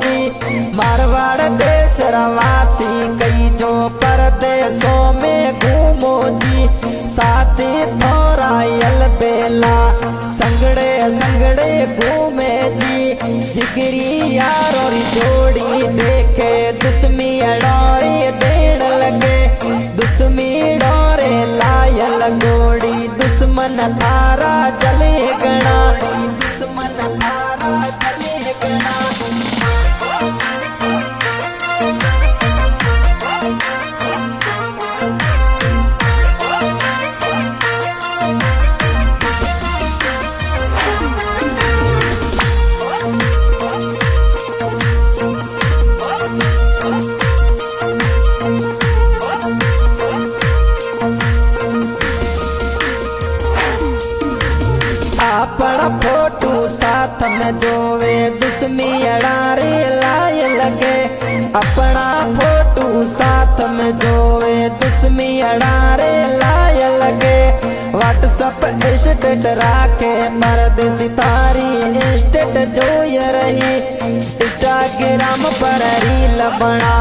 जी। मारवाड़ देश रवासी कई जो परदेशों में घूमो जी। साथी थोड़ा यल बेला संगड़े संगड़े घूमे जी। जिगरी यार और जोड़ी देखे दुश्मी डोरी देड़ लगे। दुश्मी डोरे लायल गोड़ी दुश्मन तारा जले गणा। दुश्मन तारा जले गणा। अपना फोटो साथ में जोवे दुश्मी अड़ारे लाय लगे। अपना फोटो साथ में जोवे दुश्मी अड़ारे लाय लगे। व्हाट्सएप स्टेट राखे परदेसी तारी स्टेट जोय रही। इंस्टाग्राम पर रील बना